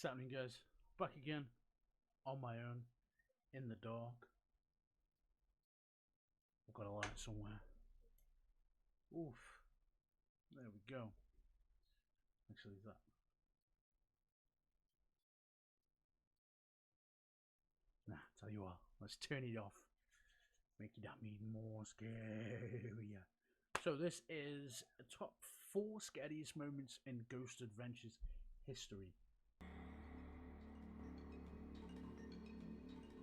What's happening, guys? Back again on my own in the dark. I've got a light somewhere. Oof. There we go. Actually, that. Nah, tell you what, let's turn it off. Make it that even more scarier. So this is top 4 scariest moments in Ghost Adventures history.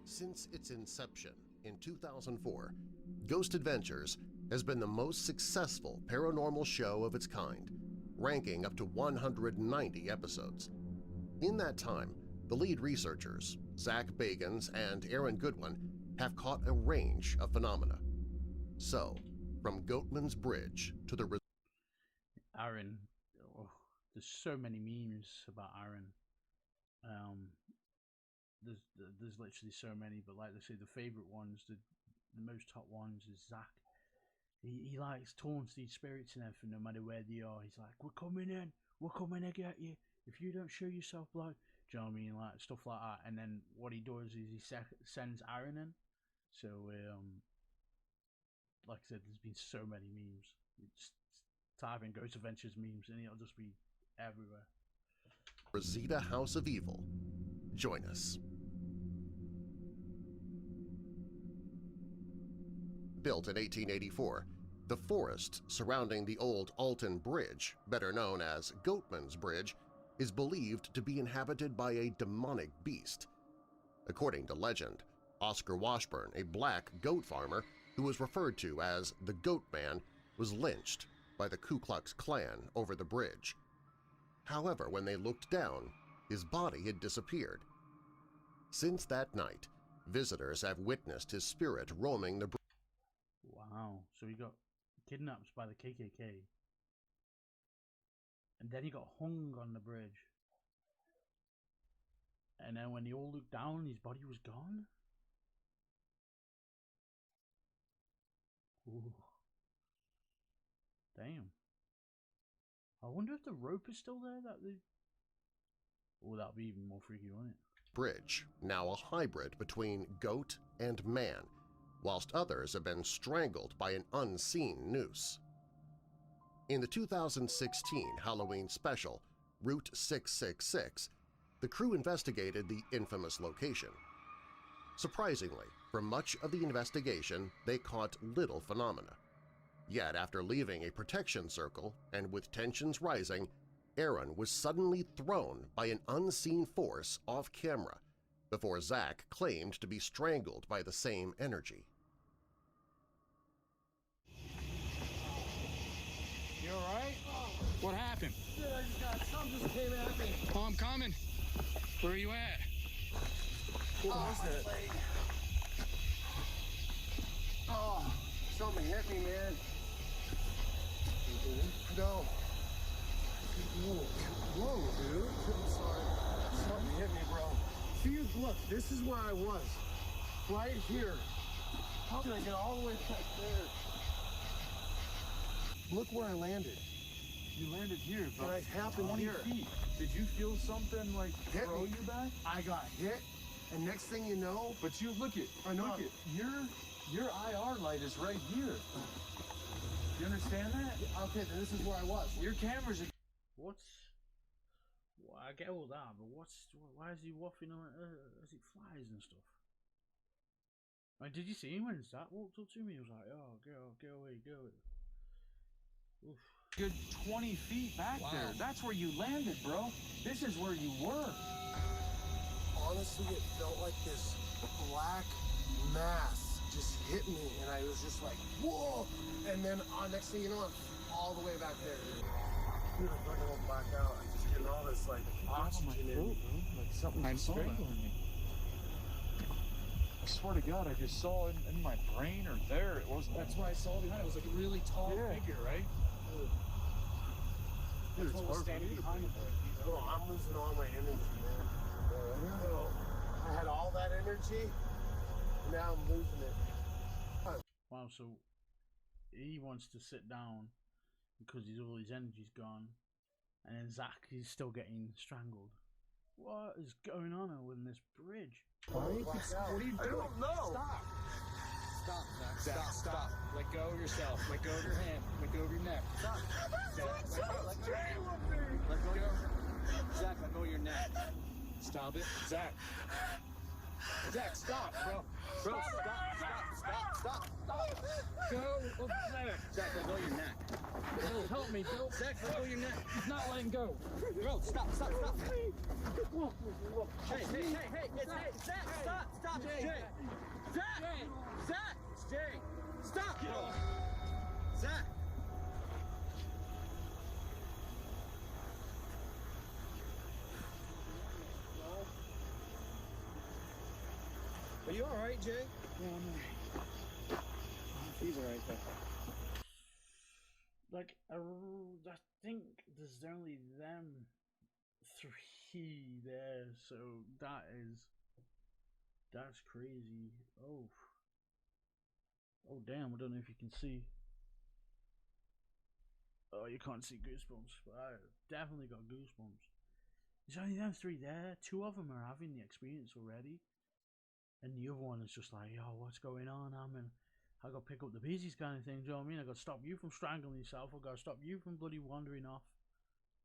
Since its inception in 2004, Ghost Adventures has been the most successful paranormal show of its kind, ranking up to 190 episodes. In that time, the lead researchers, Zach Bagans and Aaron Goodwin, have caught a range of phenomena. So, from Goatman's Bridge to the Aaron, oh, there's so many memes about Aaron. There's literally so many, but like they say, the favorite ones, the most top ones is Zach. He likes taunts these spirits and everything, no matter where they are. He's like, we're coming to get you. If you don't show yourself, bloke. Do you know what I mean? Like stuff like that. And then what he does is he sends Aaron in. So like I said, there's been so many memes. Just type in Ghost Adventures memes and it'll just be everywhere. Rosita House of Evil. Join us. Built in 1884, the forest surrounding the old Alton Bridge, better known as Goatman's Bridge, is believed to be inhabited by a demonic beast. According to legend, Oscar Washburn, a black goat farmer who was referred to as the Goat Man, was lynched by the Ku Klux Klan over the bridge. However, when they looked down, his body had disappeared. Since that night, visitors have witnessed his spirit roaming the bridge. Wow, so he got kidnapped by the KKK. And then he got hung on the bridge. And then when they all looked down, his body was gone. Ooh. Damn. I wonder if the rope is still there that they... Oh, that'd be even more freaky, wouldn't it? Bridge, now a hybrid between goat and man, whilst others have been strangled by an unseen noose. In the 2016 Halloween special, Route 666, the crew investigated the infamous location. Surprisingly, for much of the investigation, they caught little phenomena. Yet after leaving a protection circle and with tensions rising, Aaron was suddenly thrown by an unseen force off camera before Zach claimed to be strangled by the same energy. You alright? What happened? Dude, I just got something just came at me. Oh, I'm coming. Where are you at? What was that? Oh, something hit me, man. No. Whoa, dude. I'm sorry. Something hit me, bro. See, look, this is where I was. Right here. How did I get all the way back there? Look where I landed. You landed here, but And I happened 20 here. feet. Did you feel something like Hit throw me. you back? I got hit, and next thing you know, But you look it. I know. Look it. Your IR light is right here. You understand that? okay, then this is where I was. Your cameras are. What's... Well, I get all that, but why is he waffling on as it flies and stuff? Like, did you see him when Zach walked up to me? He was like, oh, go away. Oof. Good 20 feet back there. That's where you landed, bro. This is where you were. Honestly, it felt like this black mass just hit me, and I was just like, whoa! And then next thing you know, I'm all the way back there. Dude, I'm going to black out. I'm just getting all this like oxygen in me. Like something I saw that. strangling me. I swear to God, I just saw it in my brain or there. It wasn't. That's what I saw behind. It was like a really tall figure, right? Dude, it's That's what was hard for standing me to behind him. breathe. Bro, I'm losing all my energy, man. I had all that energy, and now I'm losing it. Wow, so he wants to sit down because all his energy's gone, and then Zach is still getting strangled. What is going on in this bridge? What are you doing? I don't know. Stop. Stop, Zach. Zach, stop. Let go of yourself. Let go of your hand. Let go of your neck. Stop. Zach, let go. Let go. Zach, let go of your neck. Stop it. Zach. Zach, stop, bro. Bro, stop. Go over there. Zach, let go of your neck. Bill, help me, Bill. Zach, let go of your neck. He's not letting go. Bro, stop. Hey, Zach, stop. Jay. Zach, Jay. Stop, bro. Zach. Are you alright, Jay? Yeah, I'm alright. He's alright, though. Like, I think there's only them three there, so that's crazy. Oh damn, I don't know if you can see. Oh, you can't see goosebumps, but I definitely got goosebumps. There's only them three there. Two of them are having the experience already, and the other one is just like, yo, what's going on? I got to pick up the pieces kind of thing, do you know what I mean? I got to stop you from strangling yourself. I got to stop you from bloody wandering off.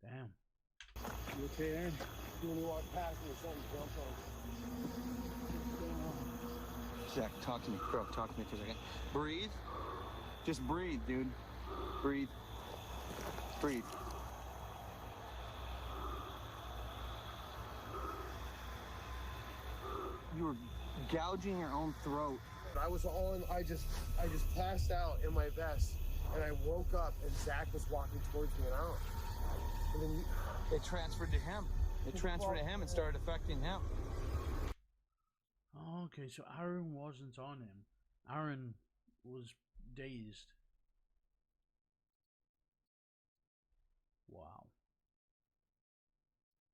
Damn. You okay, Aaron? When you walk past me, something jumped on Zach, talk to me. Bro, talk to me for a second. Breathe. Just breathe, dude. Breathe. You were gouging your own throat. I just passed out in my vest, and I woke up, and Zach was walking towards me, and out. And then It transferred to him. It transferred to him and started affecting him. Oh, okay, so Aaron wasn't on him. Aaron was dazed. Wow.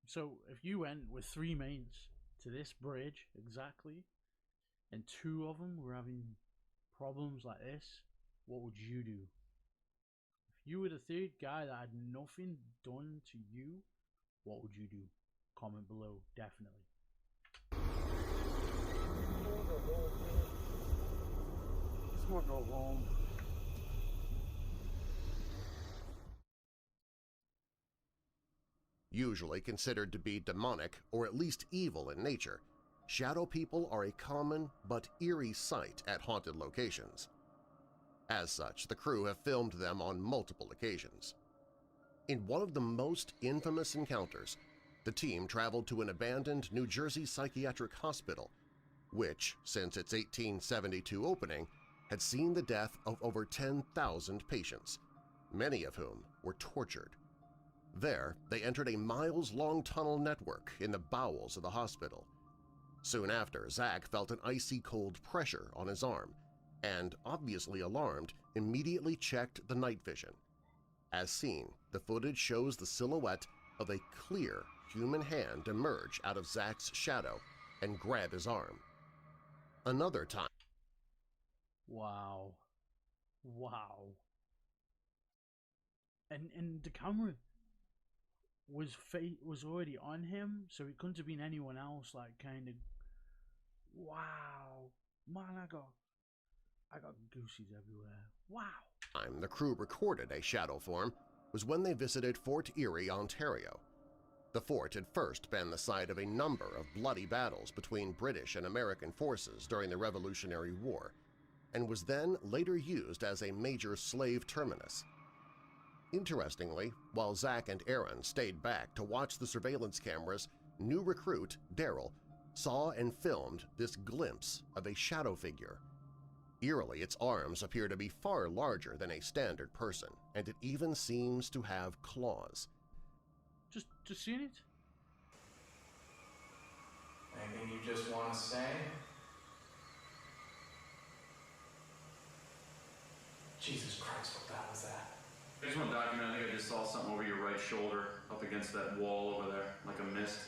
So if you went with three mates to this bridge exactly, and two of them were having problems like this, what would you do? If you were the third guy that had nothing done to you, what would you do? Comment below, definitely. Just want to go home. Usually considered to be demonic or at least evil in nature, shadow people are a common but eerie sight at haunted locations. As such, the crew have filmed them on multiple occasions. In one of the most infamous encounters, the team traveled to an abandoned New Jersey psychiatric hospital, which, since its 1872 opening, had seen the death of over 10,000 patients, many of whom were tortured. There, they entered a miles-long tunnel network in the bowels of the hospital. Soon after, Zach felt an icy cold pressure on his arm and, obviously alarmed, immediately checked the night vision. As seen, the footage shows the silhouette of a clear human hand emerge out of Zach's shadow and grab his arm. Another time… Wow. And the camera was already on him, so it couldn't have been anyone else. Like, kind of, wow, man, I got goosies everywhere. Wow. Time the crew recorded a shadow form was when they visited Fort Erie, Ontario. The fort had first been the site of a number of bloody battles between British and American forces during the Revolutionary War, and was then later used as a major slave terminus. Interestingly, while Zach and Aaron stayed back to watch the surveillance cameras, new recruit Daryl saw and filmed this glimpse of a shadow figure. Eerily, its arms appear to be far larger than a standard person, and it even seems to have claws. Just seen it? Anything you just want to say? Jesus Christ, what the hell was that? I just want to document, I think I just saw something over your right shoulder, up against that wall over there, like a mist.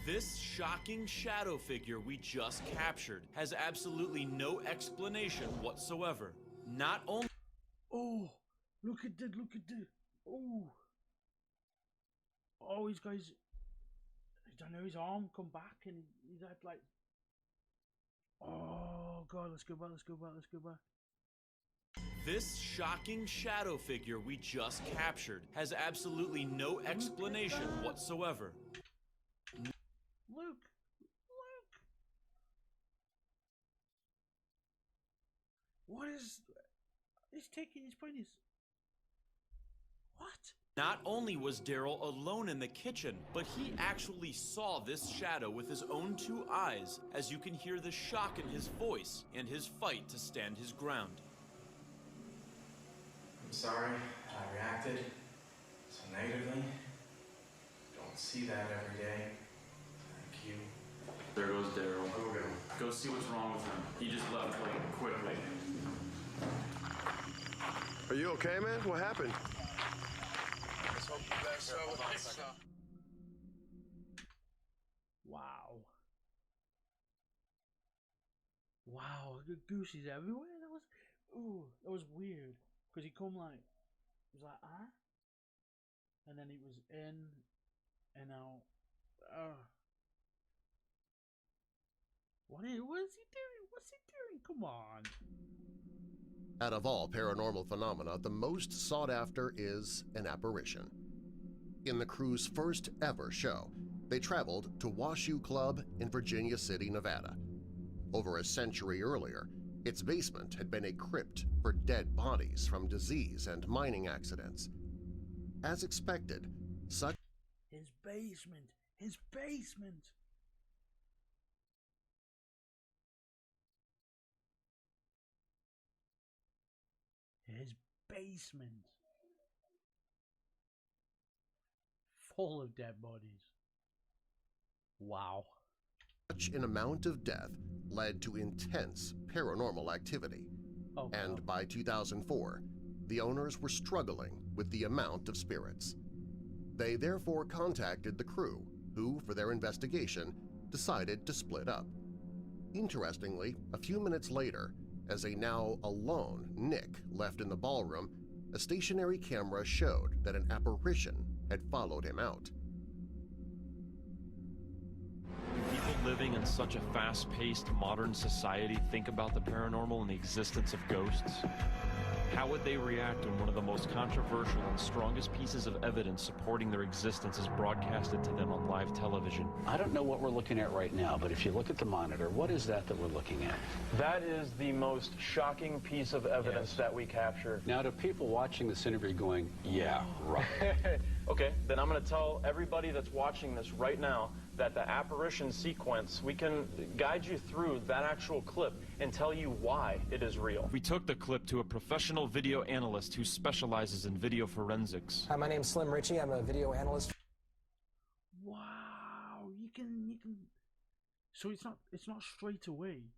This shocking shadow figure we just captured has absolutely no explanation whatsoever. Not only… Oh, look at that, oh, these guys, I know his arm come back and he's had like, oh god, let's go back. This shocking shadow figure we just captured has absolutely no explanation whatsoever. Look. What is? He's putting his. What? Not only was Daryl alone in the kitchen, but he actually saw this shadow with his own 2 eyes, as you can hear the shock in his voice and his fight to stand his ground. I'm sorry that I reacted so negatively. Don't see that every day. Thank you. There goes Daryl. Go see what's wrong with him. He just left like quickly. Are you okay, man? What happened? Wow, gooses everywhere. That was weird. Cause he come like, it was like and then he was in and out. What is he doing? What's he doing? Come on. Out of all paranormal phenomena, the most sought after is an apparition. In the crew's first ever show, they traveled to Washoe Club in Virginia City, Nevada. Over a century earlier, its basement had been a crypt for dead bodies from disease and mining accidents. As expected, such His basement. His basement. His basement. Full of dead bodies. Wow. Such an amount of death led to intense paranormal activity. Oh, and wow. by 2004, the owners were struggling with the amount of spirits. They therefore contacted the crew, who, for their investigation, decided to split up. Interestingly, a few minutes later, as a now alone Nick left in the ballroom, a stationary camera showed that an apparition had followed him out. Do people living in such a fast-paced modern society think about the paranormal and the existence of ghosts? How would they react when one of the most controversial and strongest pieces of evidence supporting their existence is broadcasted to them on live television? I don't know what we're looking at right now, but if you look at the monitor, what is that we're looking at? That is the most shocking piece of evidence that we captured. Now, to people watching this interview going, yeah, right. Okay, then I'm going to tell everybody that's watching this right now that the apparition sequence, we can guide you through that actual clip and tell you why it is real. We took the clip to a professional video analyst who specializes in video forensics. Hi, my name's Slim Ritchie. I'm a video analyst. Wow, you can. So it's not straight away,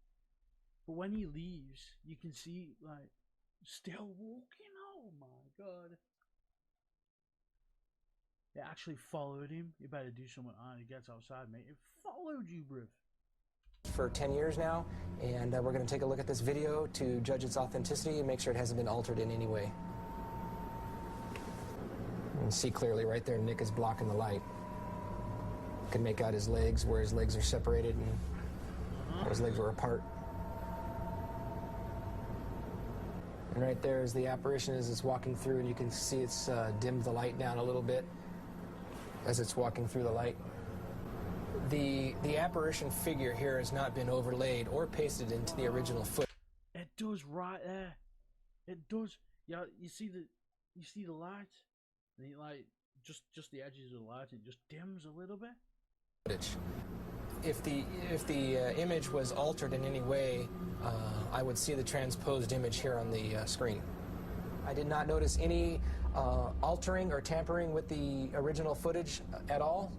but when he leaves, you can see like still walking. Oh my god! It actually followed him. You better do something on. He gets outside, mate. It followed you, bruv. For 10 years now, and we're going to take a look at this video to judge its authenticity and make sure it hasn't been altered in any way. You can see clearly right there, Nick is blocking the light. You can make out his legs, where his legs are separated and where his legs were apart. And right there is the apparition as it's walking through, and you can see it's dimmed the light down a little bit as it's walking through the light. The apparition figure here has not been overlaid or pasted into the original foot. It does right there. It does. Yeah, you see the light, and it like just the edges of the light. It just dims a little bit. If the image was altered in any way, I would see the transposed image here on the screen. I did not notice any altering or tampering with the original footage at all.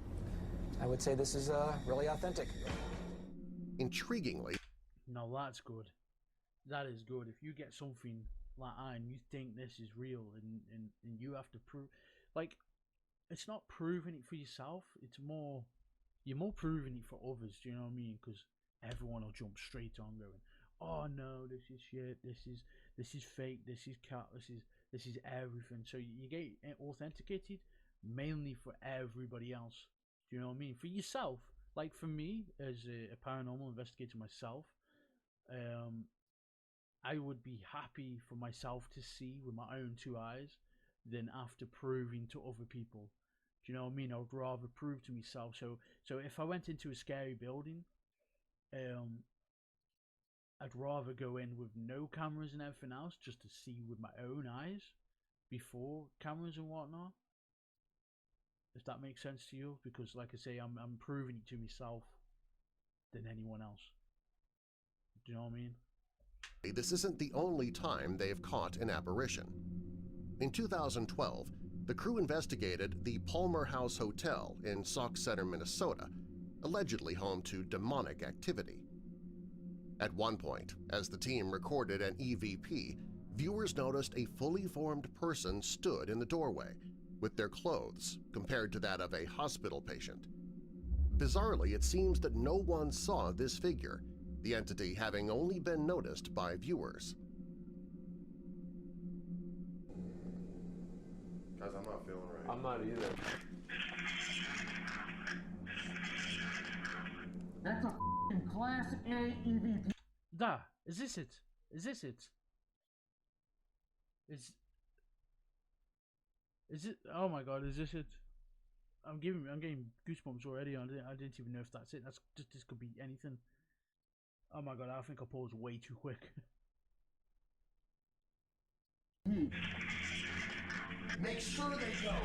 I would say this is really authentic. Intriguingly, no, that's good. That is good. If you get something like and you think this is real, and you have to prove, like, it's not proving it for yourself. It's more, you're more proving it for others. Do you know what I mean? Because everyone will jump straight on going, oh no, this is shit. This is fake. This is cat. This is everything. So you get authenticated mainly for everybody else. Do you know what I mean? For yourself, like for me as a paranormal investigator myself, I would be happy for myself to see with my own two eyes than after proving to other people. Do you know what I mean? I would rather prove to myself. So if I went into a scary building, I'd rather go in with no cameras and everything else just to see with my own eyes before cameras and whatnot. If that makes sense to you, because like I say, I'm proving it to myself than anyone else. Do you know what I mean? This isn't the only time they've caught an apparition. In 2012, the crew investigated the Palmer House Hotel in Sauk Center, Minnesota, allegedly home to demonic activity. At one point, as the team recorded an EVP, viewers noticed a fully formed person stood in the doorway, with their clothes compared to that of a hospital patient. Bizarrely, it seems that no one saw this figure, the entity having only been noticed by viewers. Guys, I'm not feeling right. I'm not either. That's a f***ing Class A EVP. Da, is this it? Is this it? Is it? Oh my god, is this it? I'm getting goosebumps already. I didn't even know if that's it. This could be anything. Oh my god, I think I paused way too quick. Make sure they go.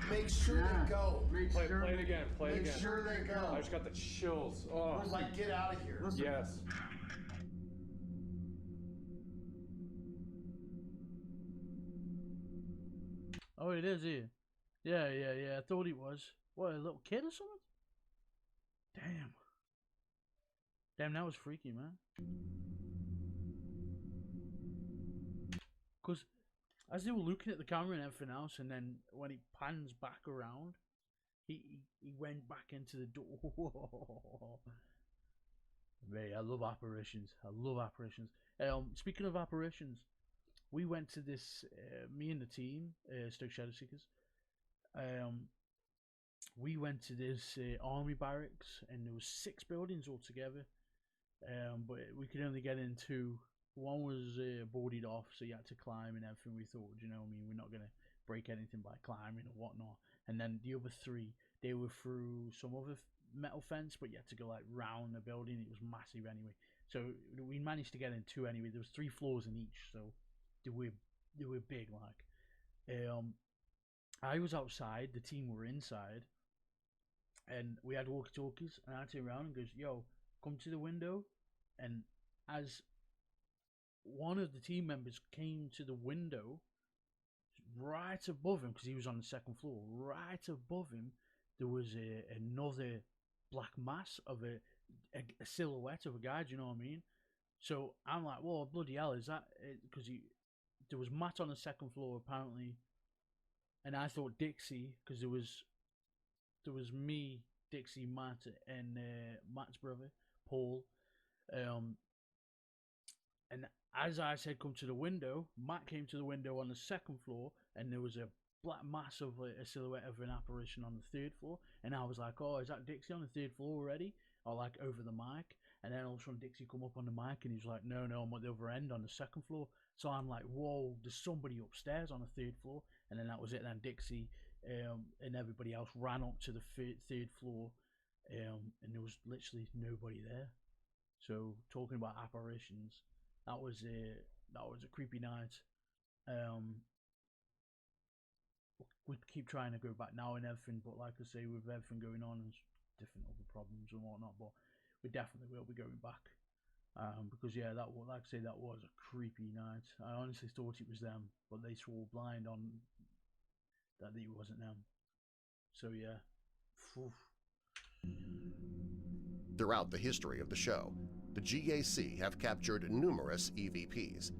Make sure they go. Play it again. Play it again. Make sure they go. I just got the chills. Oh. It's like, get out of here. Yes. Oh, it is here. Yeah. I thought it was. What, a little kid or something? Damn, that was freaky, man. Because as they were looking at the camera and everything else, and then when he pans back around, he went back into the door. Mate, I love apparitions. Speaking of apparitions, we went to this, me and the team, Stoke Shadow Seekers, we went to this army barracks, and there was 6 buildings altogether, but we could only get in 2. One was boarded off, so you had to climb and everything. We thought, you know what I mean, we're not going to break anything by climbing or whatnot. And then the other 3, they were through some other metal fence, but you had to go like round the building. It was massive anyway. So we managed to get in 2 anyway. There was 3 floors in each, so they were big like. I was outside, the team were inside, and we had walkie-talkies, and I turned around and goes, yo, come to the window. And as one of the team members came to the window, right above him, because he was on the 2nd floor, right above him, there was another black mass of a silhouette of a guy, do you know what I mean? So I'm like, whoa, bloody hell, is that it? Because there was Matt on the 2nd floor, apparently, and I thought Dixie, because there was me, Dixie, Matt, and Matt's brother, Paul, and as I said, come to the window, Matt came to the window on the 2nd floor, and there was a black mass of a silhouette of an apparition on the 3rd floor, and I was like, oh, is that Dixie on the 3rd floor already? Or like over the mic, and then all of a sudden Dixie come up on the mic, and he's like, no, I'm at the other end on the 2nd floor. So I'm like, whoa, there's somebody upstairs on the 3rd floor, and then that was it. Then Dixie and everybody else ran up to the 3rd floor, and there was literally nobody there. So talking about apparitions, that was a creepy night. We keep trying to go back now and everything, but like I say, with everything going on and different other problems and whatnot, but we definitely will be going back, because yeah, like I say, that was a creepy night. I honestly thought it was them, but they swore blind on that it wasn't them. So yeah. Throughout the history of the show, the GAC have captured numerous EVPs.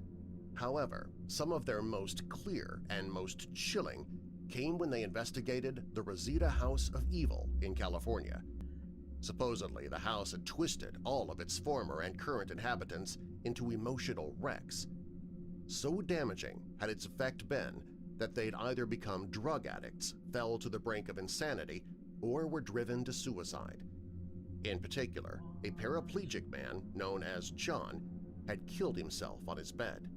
However, some of their most clear and most chilling came when they investigated the Rosita House of Evil in California. Supposedly, the house had twisted all of its former and current inhabitants into emotional wrecks. So damaging had its effect been that they'd either become drug addicts, fell to the brink of insanity, or were driven to suicide. In particular, a paraplegic man known as John had killed himself on his bed.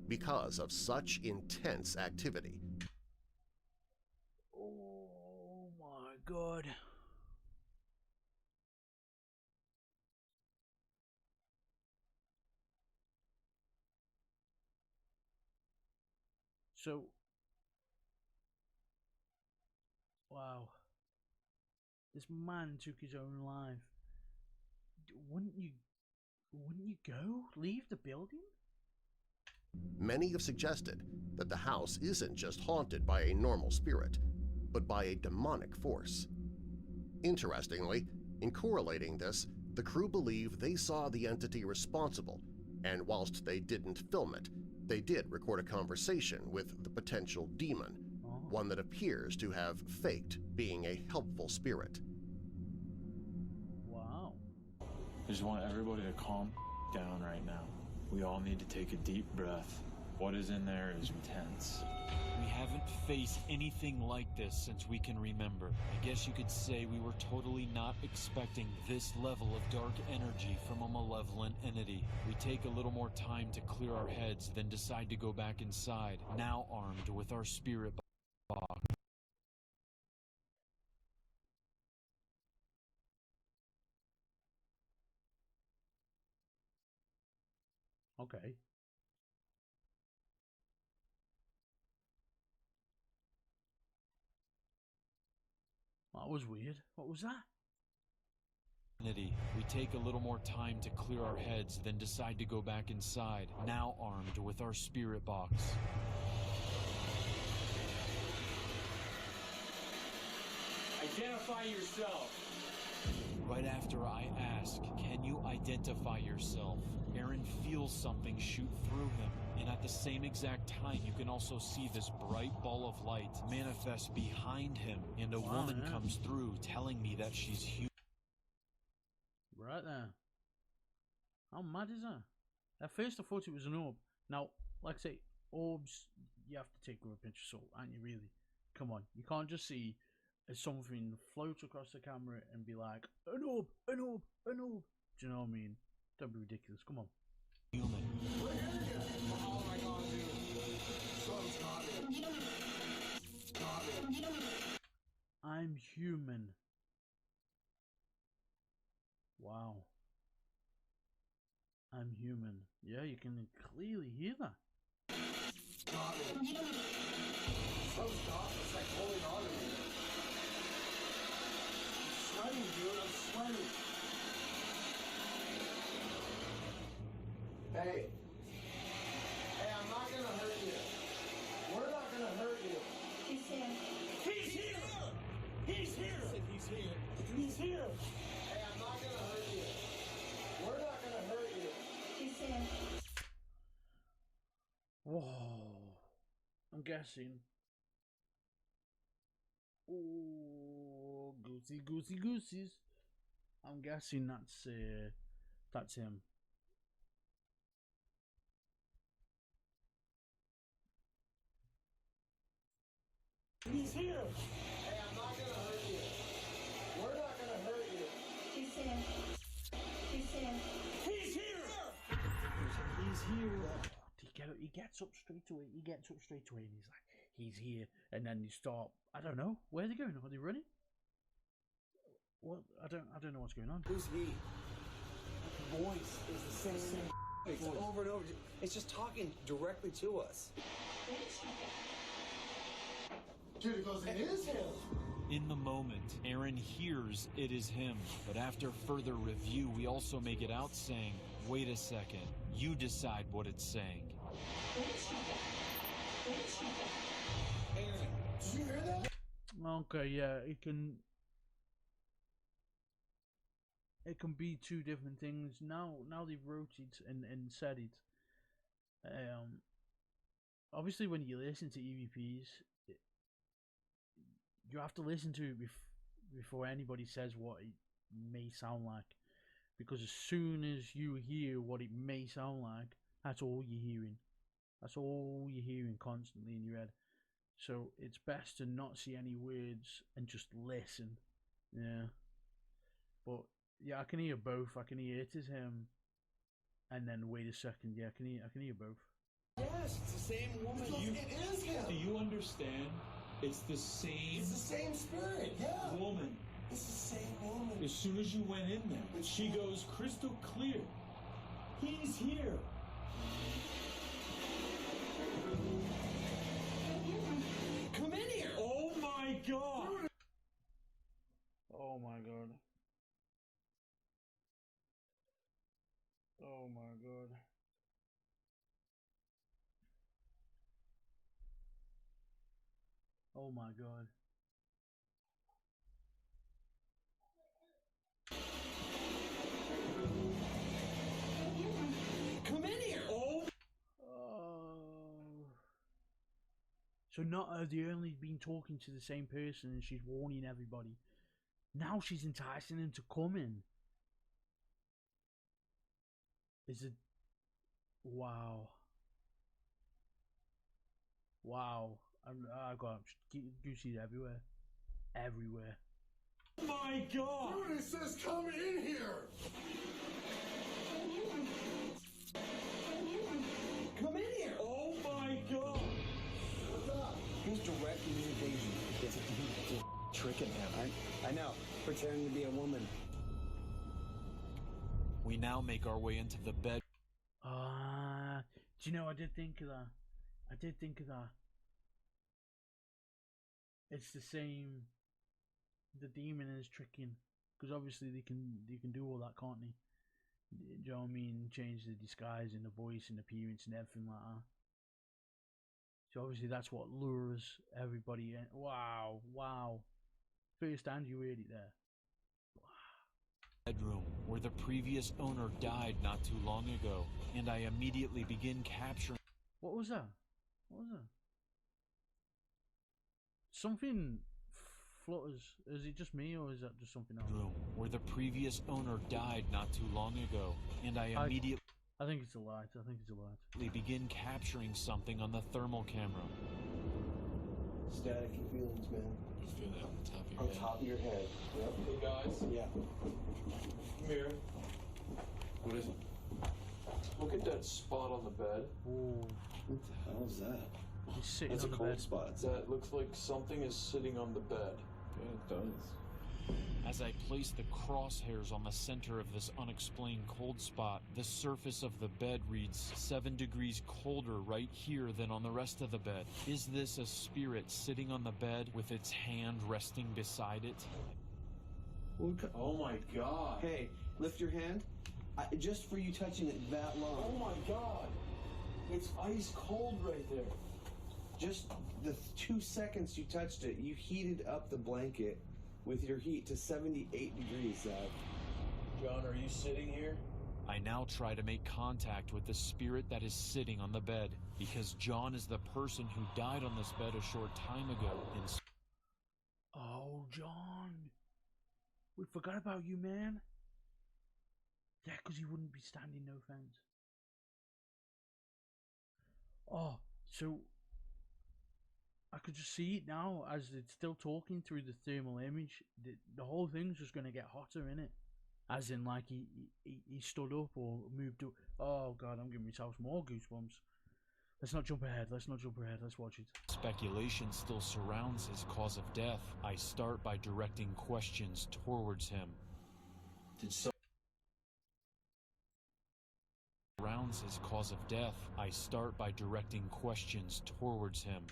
Because of such intense activity. Oh my God. So, wow. This man took his own life. Wouldn't you go? Leave the building? Many have suggested that the house isn't just haunted by a normal spirit, but by a demonic force. Interestingly, in correlating this, the crew believe they saw the entity responsible, and whilst they didn't film it, they did record a conversation with the potential demon, one that appears to have faked being a helpful spirit. Wow. I just want everybody to calm down right now. We all need to take a deep breath. What is in there is intense. We haven't faced anything like this since we can remember. I guess you could say we were totally not expecting this level of dark energy from a malevolent entity. We take a little more time to clear our heads, then decide to go back inside, now armed with our spirit box. Okay. That was weird. What was that? We take a little more time to clear our heads, then decide to go back inside, now armed with our spirit box. Identify yourself. Right after I ask, can you identify yourself? Aaron feels something shoot through him, and at the same exact time you can also see this bright ball of light manifest behind him, and a woman comes through telling me that she's human. Right there. How mad is that? At first I thought it was an orb. Now, like I say, orbs, you have to take with a pinch of salt, aren't you really? Come on, you can't just see something float across the camera and be like, an orb, an orb, an orb. Do you know what I mean? Don't be ridiculous, come on. Human. Oh my God, dude. Someone's got me. Got me. I'm human. Wow. I'm human. Yeah, you can clearly hear that. Got me. Someone's got me. It's like holding on to me. I'm sweating, dude. I'm sweating. Hey. Hey, I'm not gonna hurt you. We're not gonna hurt you. He's here. He's here! He's here! He's here. He's here! Hey, I'm not gonna hurt you. We're not gonna hurt you. He's here. Whoa. I'm guessing. Oh, goosey goosies. I'm guessing that's him. He's here! Hey, I'm not gonna hurt you. We're not gonna hurt you. He's here. He's here. He's here! He's here. He gets up straight away. He gets up straight away and he's like, he's here. And then you start, I don't know. Where are they going? Are they running? What? I don't know what's going on. Who's he? The voice is the same. It's over and over. It's just talking directly to us. Dude, it goes, it is him. In the moment, Aaron hears it is him, but after further review, we also make it out saying, wait a second, you decide what it's saying. Aaron, did you hear that? Okay, yeah, it can be two different things. Now they've wrote it and said it. Obviously when you listen to EVPs, you have to listen to it before anybody says what it may sound like, because as soon as you hear what it may sound like, that's all you're hearing. That's all you're hearing constantly in your head. So it's best to not see any words and just listen. Yeah. But yeah, I can hear both. I can hear it is him, and then wait a second. Yeah, I can hear both. Yes, it's the same woman. It is him. Do you understand? It's the same. It's the same spirit. Yeah. Woman. It's the same woman. As soon as you went in there, she goes crystal clear. He's here. Come in here. Oh my God. Oh my God. Oh my God. Oh my God. Come in here. Oh. So not have they only been talking to the same person and she's warning everybody. Now she's enticing him to come in. Is it? Wow. Wow. I got goosey everywhere. Everywhere. Oh my God. Dude, it says come in here. Come in here. Oh my God. What's up? Here's direct communication. It's a tricking him. I know. Pretending to be a woman. We now make our way into the bed. Do you know, I did think of that. I did think of that. It's the same. The demon is tricking, because obviously they can do all that, can't they? Do you know what I mean? Change the disguise and the voice and appearance and everything like that. So obviously that's what lures everybody in. Wow, wow. First hand you heard it there. Bedroom where the previous owner died not too long ago, and I immediately begin capturing. What was that? What was that? Something flutters. Is it just me, or is that just something else? Room where the previous owner died not too long ago, and I immediately. I think it's a light. I think it's a light. Begin capturing something on the thermal camera. Static feelings, man. You feel that on the top of your On head? top of your head. Yep. Hey guys. Yeah. Come here. What is it? Look at that spot on the bed. Ooh. What the hell is that? He's sitting That's a on the cold bed. spot. That looks like something is sitting on the bed. Yeah, it does. As I place the crosshairs on the center of this unexplained cold spot, the surface of the bed reads 7 degrees colder right here than on the rest of the bed. Is this a spirit sitting on the bed with its hand resting beside it? Oh my God. Hey, lift your hand. Just for you touching it that long. Oh my God! It's ice cold right there. Just the 2 seconds you touched it, you heated up the blanket with your heat to 78 degrees, Zach. John, are you sitting here? I now try to make contact with the spirit that is sitting on the bed, because John is the person who died on this bed a short time ago. Oh, John. We forgot about you, man. Yeah, because you wouldn't be standing no fence. Oh, so I could just see it now as it's still talking through the thermal image. The whole thing's just going to get hotter, innit? As in, like, he stood up or moved up. Oh, God, I'm giving myself more goosebumps. Let's not jump ahead. Let's not jump ahead. Let's watch it. Speculation still surrounds his cause of death. I start by directing questions towards him. Surrounds his cause of death. I start by directing questions towards him.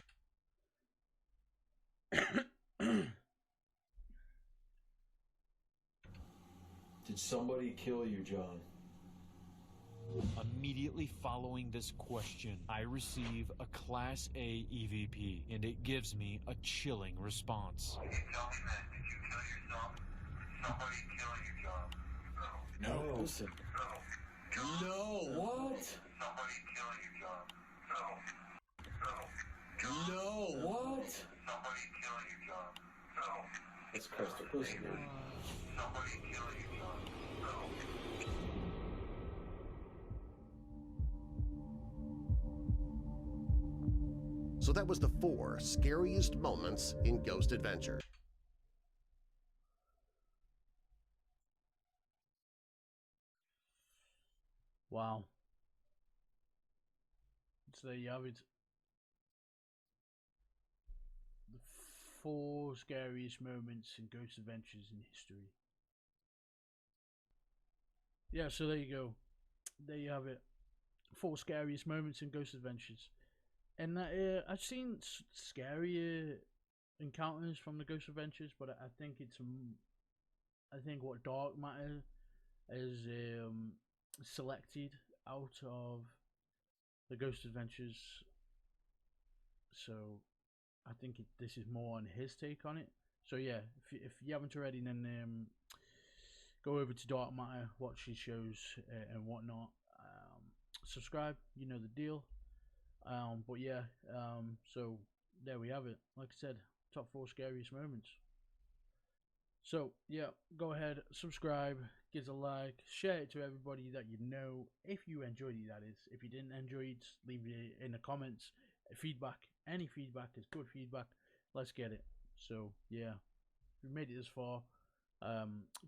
Did somebody kill you, John? Immediately following this question, I receive a Class A EVP, and it gives me a chilling response. Can you tell me, man, did you kill yourself? Did somebody kill you, John? No. Listen. John? No. What? Somebody kill you, John? No. What? Somebody kill you, John? It's crystal clear. Somebody kill you, John? So that was the 4 scariest moments in Ghost Adventure. Wow. So there you have it. The 4 scariest moments in Ghost Adventures in history. Yeah, so there you go. There you have it. 4 scariest moments in Ghost Adventures. And I've seen scarier encounters from the Ghost Adventures, but I think I think what Dark Matter is selected out of the Ghost Adventures. So I think this is more on his take on it. So yeah, if you haven't already, then go over to Dark Matter, watch his shows and whatnot. Subscribe, you know the deal. But yeah, so there we have it. Like I said, top 4 scariest moments. So yeah, go ahead, subscribe, give it a like, share it to everybody that you know. If you enjoyed it, that is. If you didn't enjoy it, leave it in the comments. Feedback, any feedback is good feedback. Let's get it. So yeah, if you made it this far,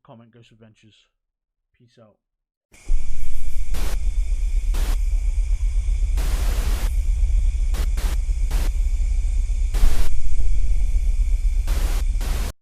comment Ghost Adventures. Peace out.